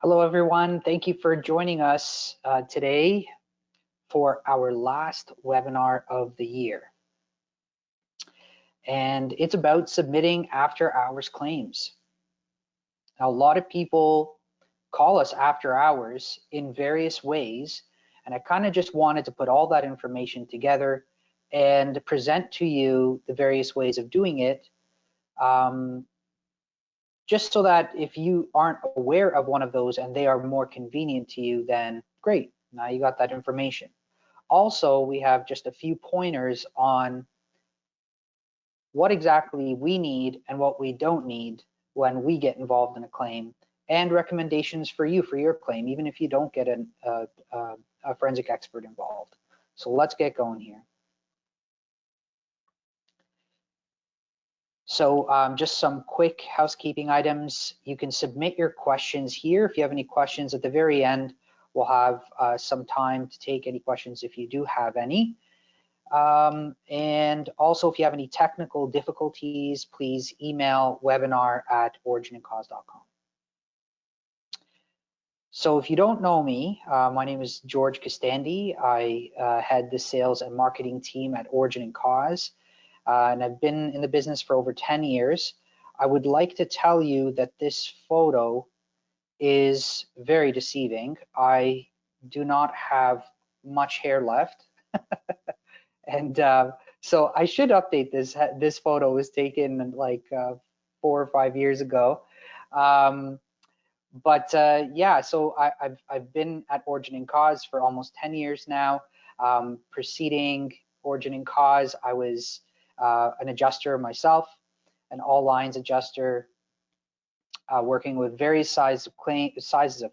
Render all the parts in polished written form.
Hello, everyone. Thank you for joining us today for our last webinar of the year. And it's about submitting after hours claims. Now, a lot of people call us after hours in various ways, and I kind of just wanted to put all that information together and present to you the various ways of doing it, just so that if you aren't aware of one of those and they are more convenient to you, then great, now you got that information. Also, we have just a few pointers on what exactly we need and what we don't need when we get involved in a claim, and recommendations for you for your claim, even if you don't get a forensic expert involved. So let's get going here. So just some quick housekeeping items. You can submit your questions here. If you have any questions at the very end, we'll have some time to take any questions if you do have any. And also, if you have any technical difficulties, please email webinar@originandcause.com. So if you don't know me, my name is George Costandi. I head the sales and marketing team at Origin and Cause, and I've been in the business for over 10 years. I would like to tell you that this photo is very deceiving. I do not have much hair left. And so I should update this. This photo was taken like 4 or 5 years ago. Yeah, so I've been at Origin and Cause for almost 10 years now. Preceding Origin and Cause, I was an adjuster myself, an all lines adjuster, working with various sizes of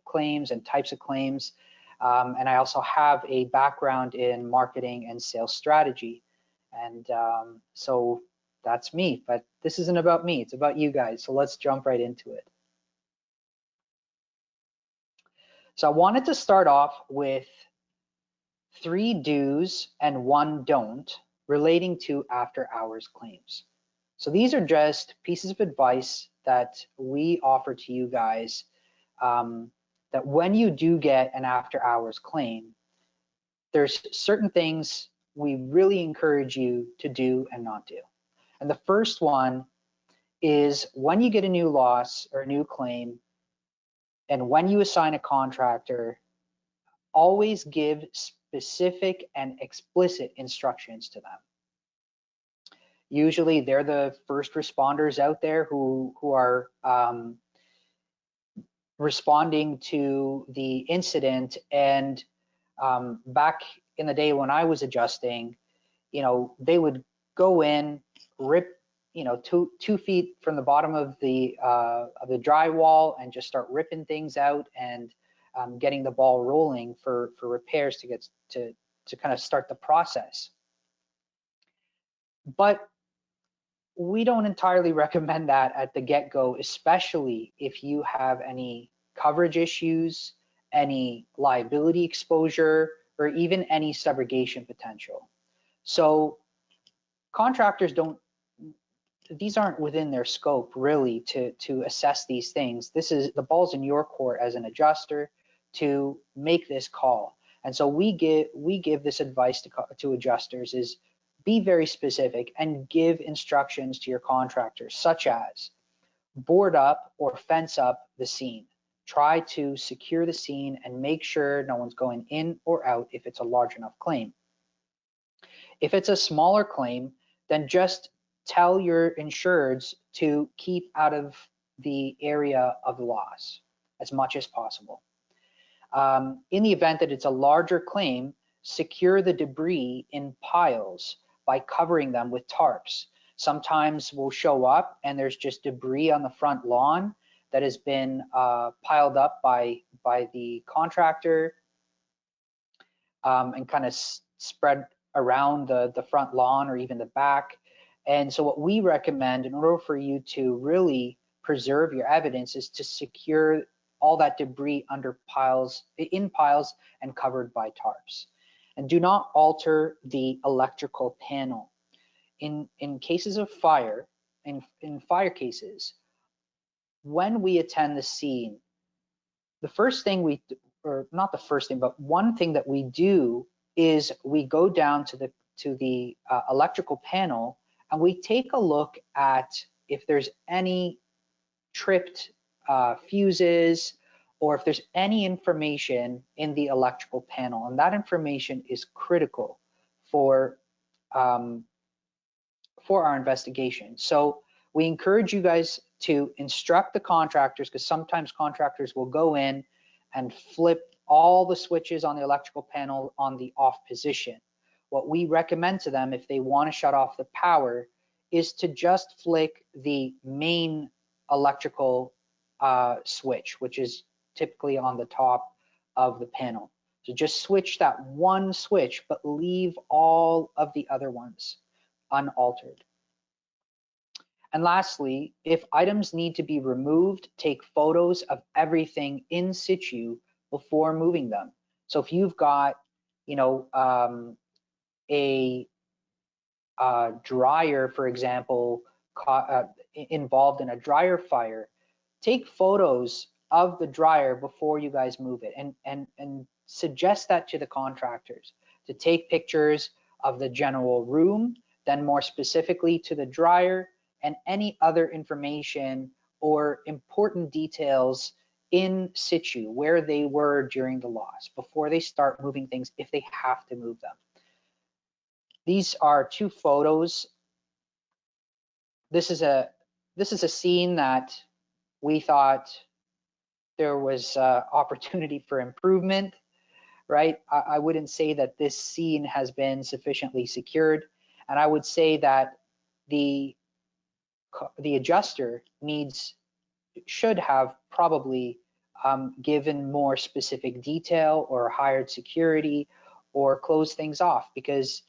claims and types of claims. And I also have a background in marketing and sales strategy. And so that's me, but this isn't about me, it's about you guys. So let's jump right into it. So I wanted to start off with 3 do's and 1 don't relating to after hours claims. So these are just pieces of advice that we offer to you guys, that when you do get an after hours claim, there's certain things we really encourage you to do and not do. And the first one is when you get a new loss or a new claim, and when you assign a contractor, always give specific and explicit instructions to them. Usually they're the first responders out there who are responding to the incident. And back in the day when I was adjusting, they would go in, rip, 2 feet from the bottom of the drywall and just start ripping things out and getting the ball rolling for repairs to get to kind of start the process. But we don't entirely recommend that at the get-go, especially if you have any coverage issues, any liability exposure, or even any subrogation potential. So contractors these aren't within their scope really to assess these things. The ball's in your court as an adjuster to make this call. And so we give this advice to adjusters is be very specific and give instructions to your contractors, such as board up or fence up the scene. Try to secure the scene and make sure no one's going in or out if it's a large enough claim. If it's a smaller claim, then just tell your insureds to keep out of the area of loss as much as possible. In the event that it's a larger claim, secure the debris in piles by covering them with tarps. Sometimes we'll show up and there's just debris on the front lawn that has been piled up by the contractor and kind of spread around the front lawn or even the back. And so what we recommend in order for you to really preserve your evidence is to secure all that debris in piles and covered by tarps. And do not alter the electrical panel. In cases of fire, in fire cases, when we attend the scene, the first thing or not the first thing, but one thing that we do is we go down to the electrical panel and we take a look at if there's any tripped fuses, or if there's any information in the electrical panel, and that information is critical for our investigation. So we encourage you guys to instruct the contractors, because sometimes contractors will go in and flip all the switches on the electrical panel on the off position. What we recommend to them, if they want to shut off the power, is to just flick the main electrical switch, which is typically on the top of the panel. So just switch that one switch, but leave all of the other ones unaltered. And lastly, if items need to be removed, take photos of everything in situ before moving them. So if you've got, you know, a dryer, for example, involved in a dryer fire, take photos of the dryer before you guys move it, and suggest that to the contractors to take pictures of the general room, then more specifically to the dryer, and any other information or important details in situ where they were during the loss before they start moving things, if they have to move them. These are two photos. This is a scene that we thought there was opportunity for improvement, right? I wouldn't say that this scene has been sufficiently secured, and I would say that the adjuster should have probably given more specific detail, or hired security, or closed things off, because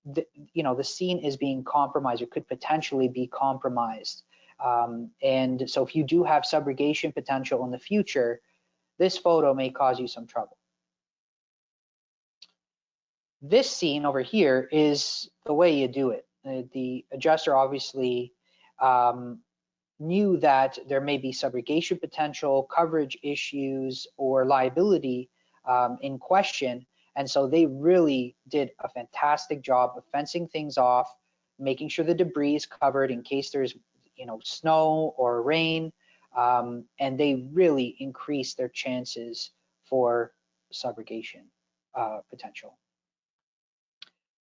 the scene is being compromised, or could potentially be compromised. And so if you do have subrogation potential in the future, this photo may cause you some trouble. This scene over here is the way you do it. The adjuster obviously knew that there may be subrogation potential, coverage issues, or liability in question. And so they really did a fantastic job of fencing things off, making sure the debris is covered in case there's snow or rain, and they really increased their chances for subrogation potential.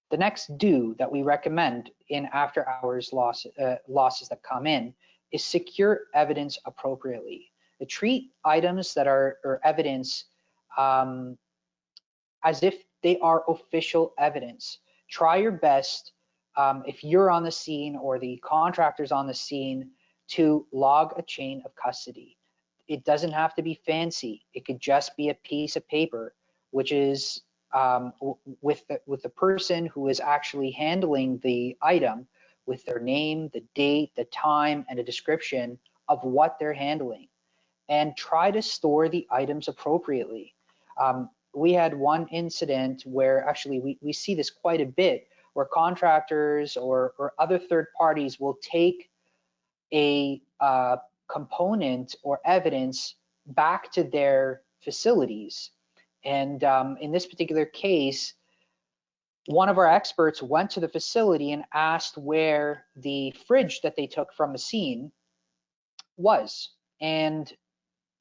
The next do that we recommend in after hours losses that come in is secure evidence appropriately. Treat items that are or evidence as if they are official evidence. Try your best, if you're on the scene or the contractor's on the scene, to log a chain of custody. It doesn't have to be fancy. It could just be a piece of paper, which is with the person who is actually handling the item, with their name, the date, the time, and a description of what they're handling. And try to store the items appropriately. We had one incident where actually we see this quite a bit, where contractors or other third parties will take a component or evidence back to their facilities. And in this particular case, one of our experts went to the facility and asked where the fridge that they took from the scene was. And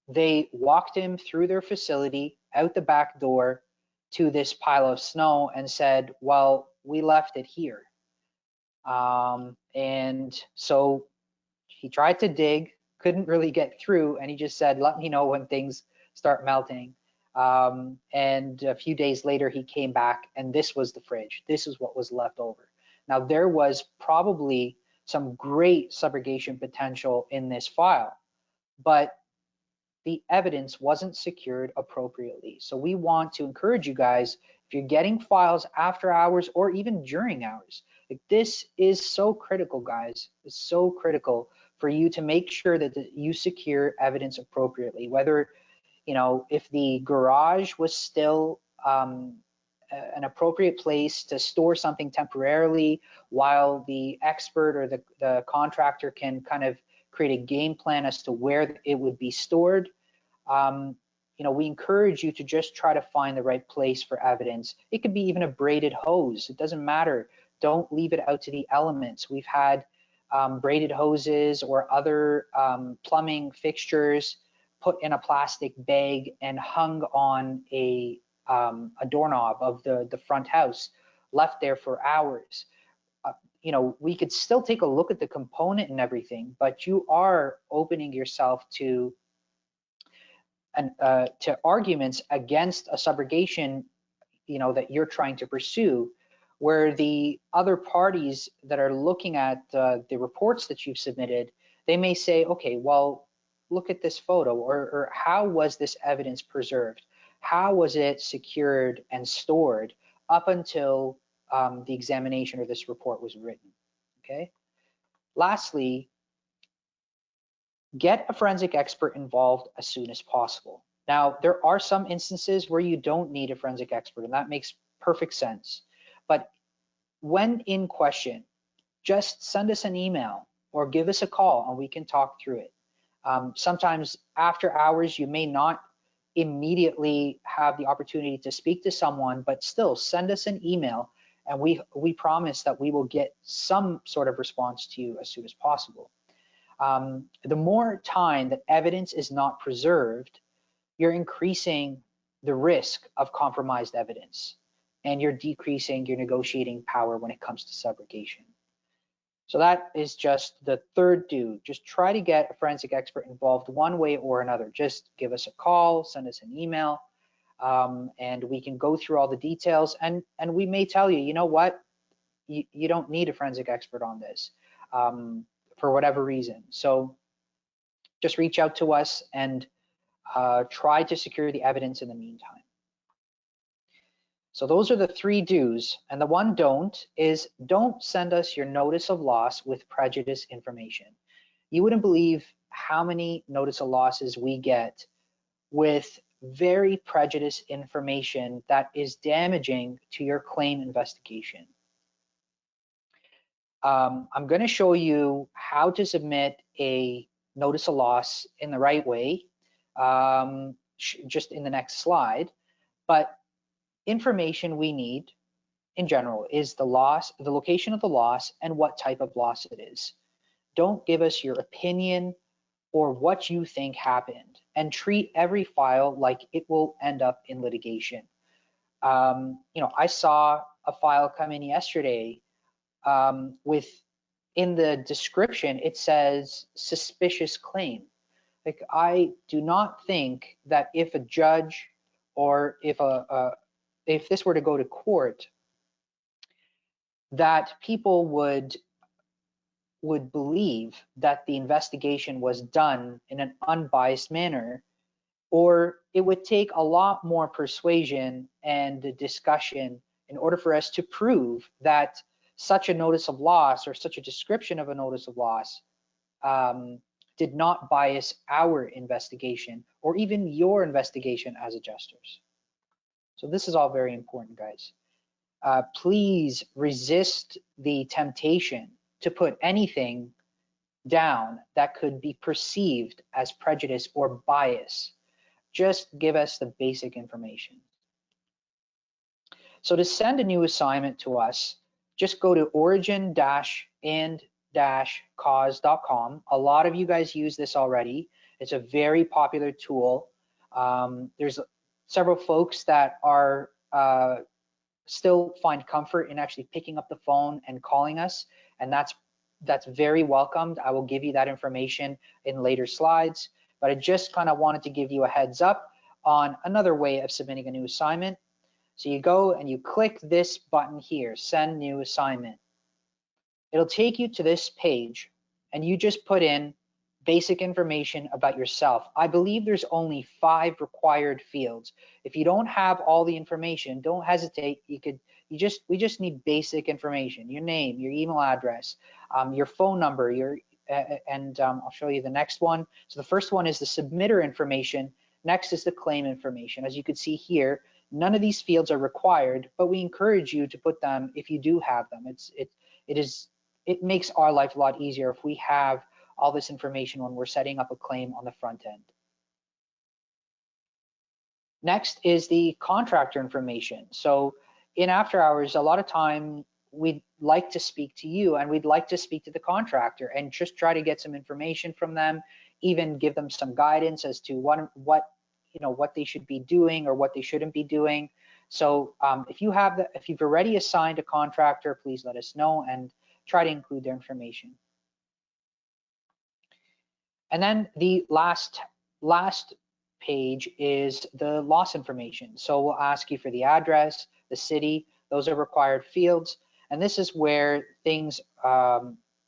they walked him through their facility, out the back door, to this pile of snow, and said, well, we left it here. And so he tried to dig, couldn't really get through, and he just said, let me know when things start melting. And a few days later, he came back, and this was the fridge. This is what was left over. Now, there was probably some great subrogation potential in this file, but the evidence wasn't secured appropriately. So we want to encourage you guys, if you're getting files after hours or even during hours, like, this is so critical, guys. It's so critical for you to make sure that you secure evidence appropriately, whether, if the garage was still an appropriate place to store something temporarily while the expert or the contractor can kind of create a game plan as to where it would be stored. we encourage you to just try to find the right place for evidence. It could be even a braided hose. It doesn't matter. Don't leave it out to the elements. We've had braided hoses or other plumbing fixtures put in a plastic bag and hung on a doorknob of the front house, left there for hours. We could still take a look at the component and everything, but you are opening yourself to arguments against a subrogation, that you're trying to pursue, where the other parties that are looking at the reports that you've submitted, they may say, okay, well, look at this photo, or how was this evidence preserved? How was it secured and stored up until the examination or this report was written? Okay. Lastly, get a forensic expert involved as soon as possible. Now, there are some instances where you don't need a forensic expert, and that makes perfect sense. But when in question, just send us an email or give us a call and we can talk through it. Sometimes after hours, you may not immediately have the opportunity to speak to someone, but still send us an email and we promise that we will get some sort of response to you as soon as possible. The more time that evidence is not preserved, you're increasing the risk of compromised evidence, and you're decreasing your negotiating power when it comes to subrogation. So that is just the third do. Just try to get a forensic expert involved one way or another. Just give us a call, send us an email, and we can go through all the details. And we may tell you, you know what, you don't need a forensic expert on this for whatever reason. So just reach out to us and try to secure the evidence in the meantime. So those are the three do's, and the one don't is don't send us your notice of loss with prejudice information. You wouldn't believe how many notice of losses we get with very prejudiced information that is damaging to your claim investigation. I'm going to show you how to submit a notice of loss in the right way, just in the next slide. But information we need in general is the loss, the location of the loss, and what type of loss it is. Don't give us your opinion or what you think happened, and treat every file like it will end up in litigation. I saw a file come in yesterday with, in the description, it says suspicious claim. Like, I do not think that if a judge or if this were to go to court, that people would believe that the investigation was done in an unbiased manner, or it would take a lot more persuasion and discussion in order for us to prove that such a notice of loss or such a description of a notice of loss did not bias our investigation or even your investigation as adjusters. So this is all very important, guys. Please resist the temptation to put anything down that could be perceived as prejudice or bias. Just give us the basic information. So to send a new assignment to us, just go to origin-and-cause.com. A lot of you guys use this already. It's a very popular tool. There's several folks that are still find comfort in actually picking up the phone and calling us, and that's very welcomed. I will give you that information in later slides, but I just kind of wanted to give you a heads up on another way of submitting a new assignment. So you go and you click this button here, send new assignment. It'll take you to this page and you just put in basic information about yourself. I believe there's only 5 required fields. If you don't have all the information, don't hesitate. We just need basic information: your name, your email address, your phone number, I'll show you the next one. So the first one is the submitter information. Next is the claim information. As you can see here, none of these fields are required, but we encourage you to put them if you do have them. It makes our life a lot easier if we have all this information when we're setting up a claim on the front end. Next is the contractor information. So in after hours, a lot of time we'd like to speak to you and we'd like to speak to the contractor and just try to get some information from them, even give them some guidance as to what they should be doing or what they shouldn't be doing. So if you've already assigned a contractor, please let us know and try to include their information. And then the last page is the loss information. So we'll ask you for the address, the city, those are required fields. And this is where things,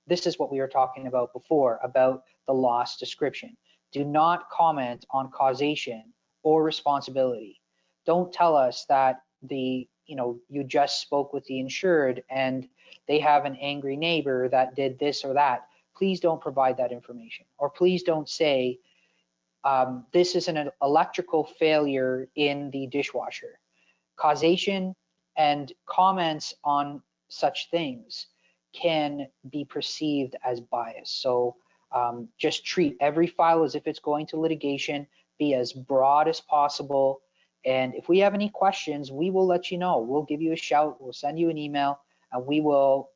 this is what we were talking about before, about the loss description. Do not comment on causation or responsibility. Don't tell us that you just spoke with the insured and they have an angry neighbor that did this or that. Please don't provide that information. Or please don't say, this is an electrical failure in the dishwasher. Causation and comments on such things can be perceived as bias. So just treat every file as if it's going to litigation, be as broad as possible. And if we have any questions, we will let you know. We'll give you a shout, we'll send you an email, and we will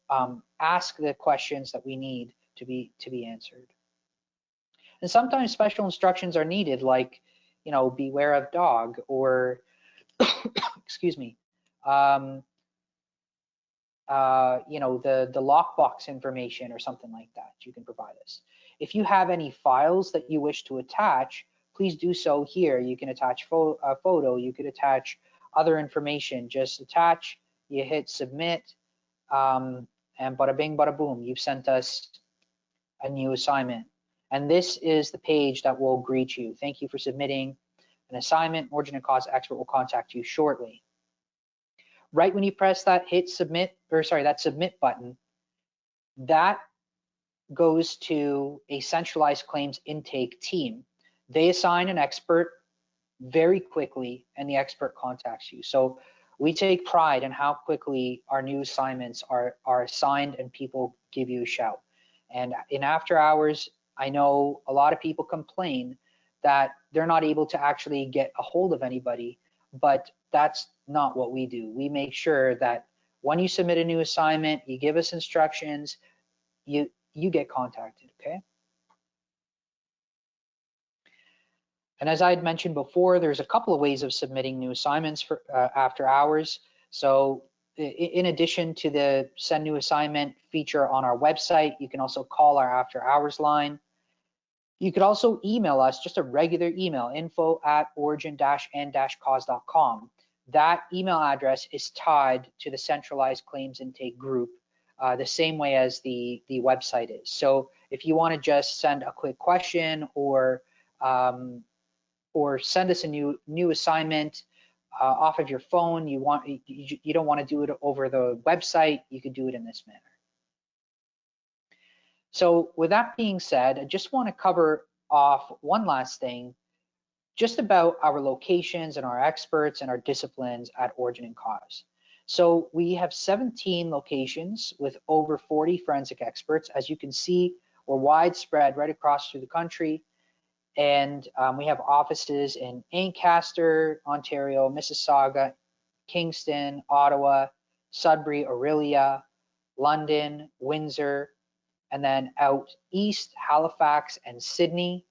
ask the questions that we need to be answered. And sometimes special instructions are needed, like, beware of dog, or excuse me, the lockbox information or something like that. You can provide us. If you have any files that you wish to attach, please do so here. You can attach a photo, you could attach other information. Just attach, you hit submit, and bada bing, bada boom, you've sent us a new assignment. And this is the page that will greet you. Thank you for submitting an assignment. Origin and cause expert will contact you shortly. Right when you press that that submit button, that goes to a centralized claims intake team. They assign an expert very quickly and the expert contacts you. So we take pride in how quickly our new assignments are assigned and people give you a shout. And in after hours, I know a lot of people complain that they're not able to actually get a hold of anybody, but that's not what we do. We make sure that when you submit a new assignment, you give us instructions, you get contacted, okay? And as I had mentioned before, there's a couple of ways of submitting new assignments for after hours. So in addition to the send new assignment feature on our website, you can also call our after hours line. You could also email us, just a regular email, info@origin-n-cause.com. That email address is tied to the centralized claims intake group, the same way as the website is. So if you want to just send a quick question or send us a new assignment off of your phone, you don't want to do it over the website, you could do it in this manner. So with that being said, I just want to cover off one last thing, just about our locations and our experts and our disciplines at Origin and Cause. So we have 17 locations with over 40 forensic experts. As you can see, we're widespread right across through the country. And we have offices in Ancaster, Ontario, Mississauga, Kingston, Ottawa, Sudbury, Orillia, London, Windsor, and then out east, Halifax and Sydney,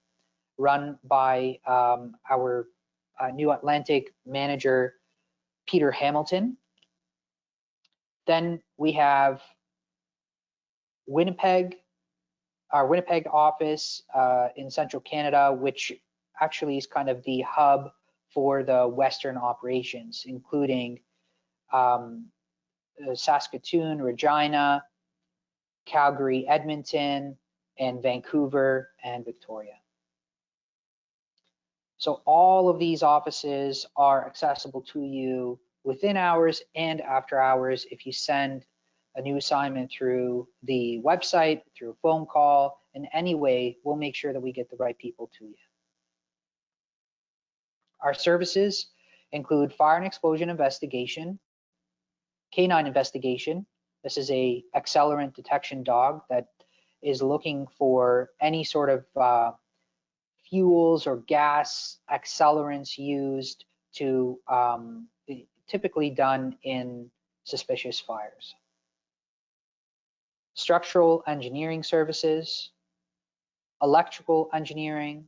run by our New Atlantic manager, Peter Hamilton. Then we have Winnipeg, our Winnipeg office in central Canada, which actually is kind of the hub for the Western operations, including Saskatoon, Regina, Calgary, Edmonton, and Vancouver and Victoria. So all of these offices are accessible to you within hours and after hours. If you send a new assignment through the website, through a phone call, in any way, we'll make sure that we get the right people to you. Our services include fire and explosion investigation, canine investigation. This is a accelerant detection dog that is looking for any sort of fuels or gas accelerants used to typically done in suspicious fires. Structural engineering services, electrical engineering,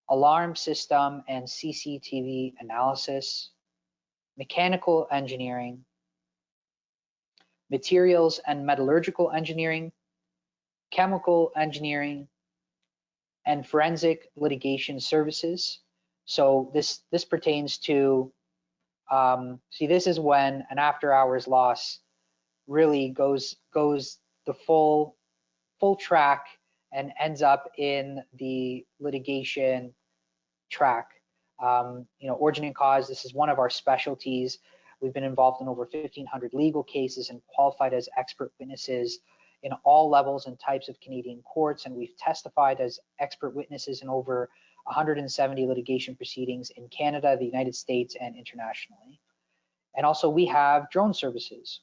alarm system and CCTV analysis, mechanical engineering, materials and metallurgical engineering, chemical engineering, and forensic litigation services. So this pertains to, see, this is when an after hours loss really goes the full track and ends up in the litigation track. Origin and cause, this is one of our specialties. We've been involved in over 1,500 legal cases and qualified as expert witnesses in all levels and types of Canadian courts, and we've testified as expert witnesses in over 170 litigation proceedings in Canada, the United States, and internationally. And also we have drone services.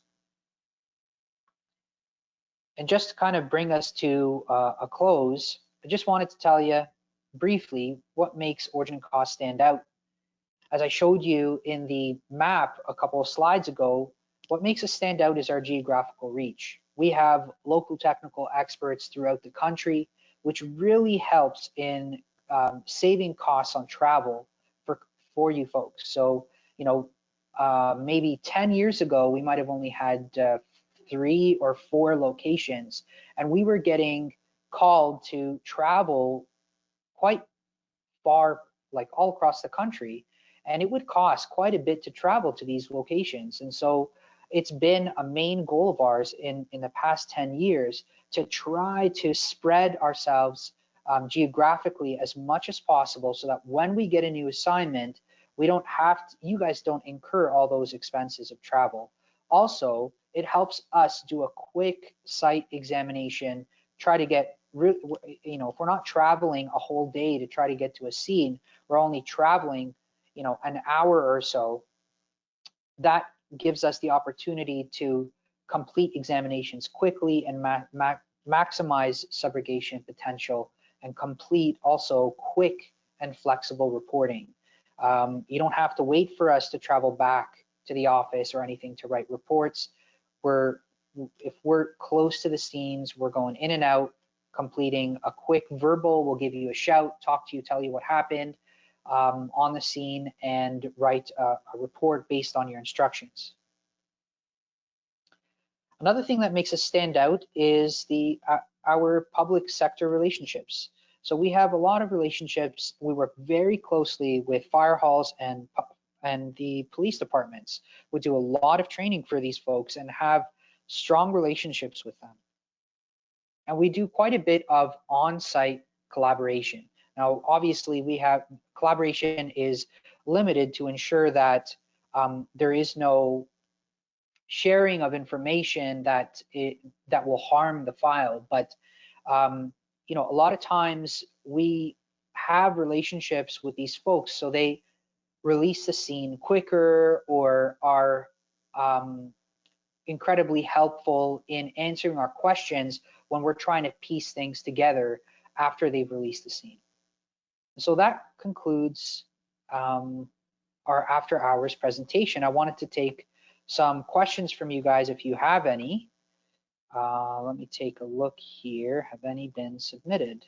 And just to kind of bring us to a close, I just wanted to tell you briefly what makes Origin and Cause stand out. As I showed you in the map a couple of slides ago, what makes us stand out is our geographical reach. We have local technical experts throughout the country, which really helps in saving costs on travel for you folks. So, maybe 10 years ago, we might have only had 3 or 4 locations, and we were getting called to travel quite far, like all across the country, and it would cost quite a bit to travel to these locations. And so it's been a main goal of ours in the past 10 years to try to spread ourselves geographically as much as possible, so that when we get a new assignment, we don't have to, you guys don't incur all those expenses of travel. Also, it helps us do a quick site examination, try to get, if we're not traveling a whole day to try to get to a scene, we're only traveling, an hour or so. That gives us the opportunity to complete examinations quickly and maximize subrogation potential, and complete also quick and flexible reporting. You don't have to wait for us to travel back to the office or anything to write reports. If we're close to the scenes, we're going in and out, completing a quick verbal. We'll give you a shout, talk to you, tell you what happened on the scene, and write a report based on your instructions. Another thing that makes us stand out is our public sector relationships. So we have a lot of relationships. We work very closely with fire halls and the police departments. We do a lot of training for these folks and have strong relationships with them. And we do quite a bit of on-site collaboration. Now, obviously, we have collaboration is limited to ensure that there is no sharing of information that will harm the file. But a lot of times we have relationships with these folks, so they release the scene quicker, or are incredibly helpful in answering our questions when we're trying to piece things together after they've released the scene. So that concludes our after hours presentation. I wanted to take some questions from you guys if you have any. Let me take a look here. Have any been submitted?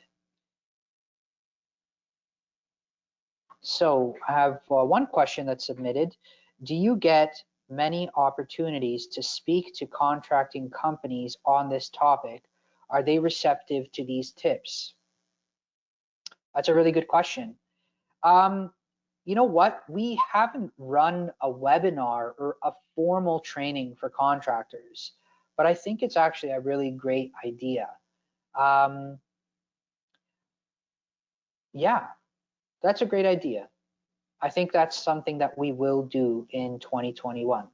So I have one question that's submitted. Do you get many opportunities to speak to contracting companies on this topic? Are they receptive to these tips? That's a really good question. You know what? We haven't run a webinar or a formal training for contractors, but I think it's actually a really great idea. Yeah, that's a great idea. I think that's something that we will do in 2021.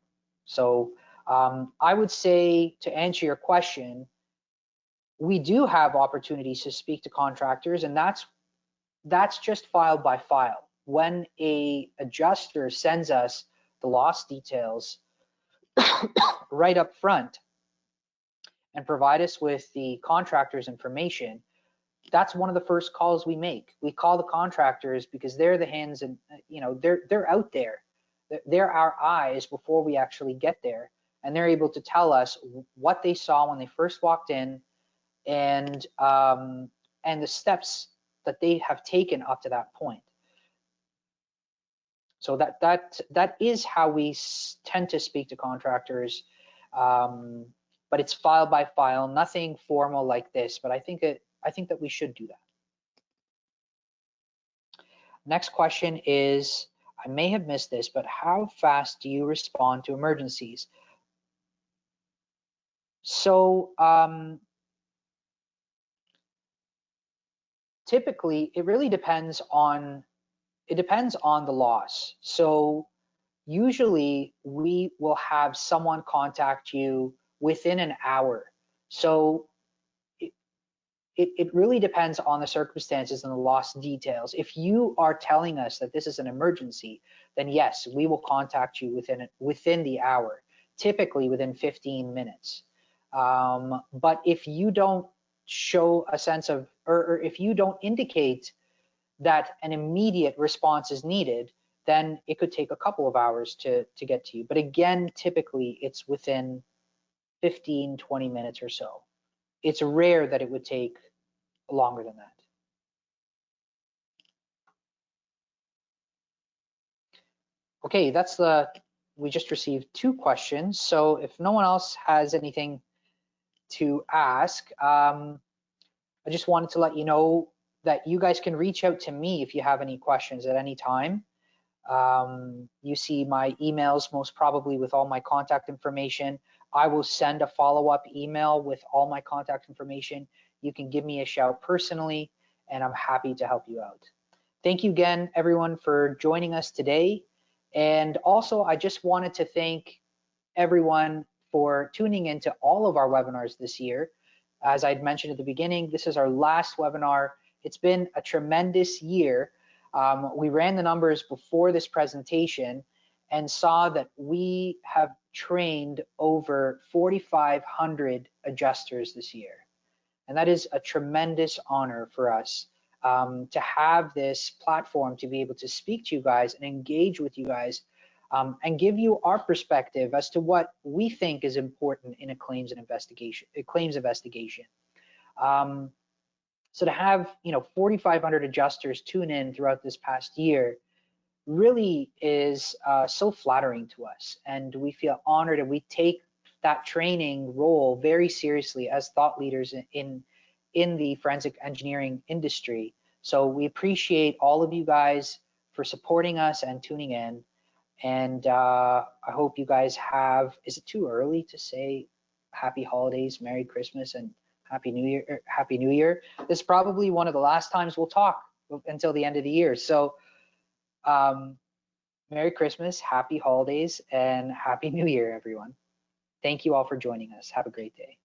So I would say, to answer your question, we do have opportunities to speak to contractors, and that's just file by file. When a adjuster sends us the loss details right up front and provide us with the contractor's information, that's one of the first calls we make. We call the contractors because they're the hands and, you know, they're out there. They're our eyes before we actually get there. And they're able to tell us what they saw when they first walked in, and the steps that they have taken up to that point. So that is how we tend to speak to contractors, but it's file by file, nothing formal like this. But I think that we should do that. Next question is, I may have missed this, but how fast do you respond to emergencies? So typically, it really depends on the loss. So usually we will have someone contact you within an hour. So it really depends on the circumstances and the loss details. If you are telling us that this is an emergency, then yes, we will contact you within the hour, typically within 15 minutes. But if you don't show a sense of, or if you don't indicate that an immediate response is needed, then it could take a couple of hours to get to you. But again, typically it's within 15, 20 minutes or so. It's rare that it would take longer than that. Okay, we just received 2 questions. So if no one else has anything to ask, I just wanted to let you know that you guys can reach out to me if you have any questions at any time. You see my emails most probably with all my contact information. I will send a follow-up email with all my contact information. You can give me a shout personally, and I'm happy to help you out. Thank you again, everyone, for joining us today. And also, I just wanted to thank everyone for tuning into all of our webinars this year. As I'd mentioned at the beginning, this is our last webinar. It's been a tremendous year. We ran the numbers before this presentation and saw that we have trained over 4,500 adjusters this year. And that is a tremendous honor for us to have this platform to be able to speak to you guys and engage with you guys and give you our perspective as to what we think is important in a claims investigation. So to have 4,500 adjusters tune in throughout this past year really is so flattering to us, and we feel honored, and we take that training role very seriously as thought leaders in the forensic engineering industry. So we appreciate all of you guys for supporting us and tuning in. And I hope you guys have, is it too early to say happy holidays, Merry Christmas, and Happy New Year? Happy New Year. This is probably one of the last times we'll talk until the end of the year. So Merry Christmas, Happy Holidays, and Happy New Year, everyone. Thank you all for joining us. Have a great day.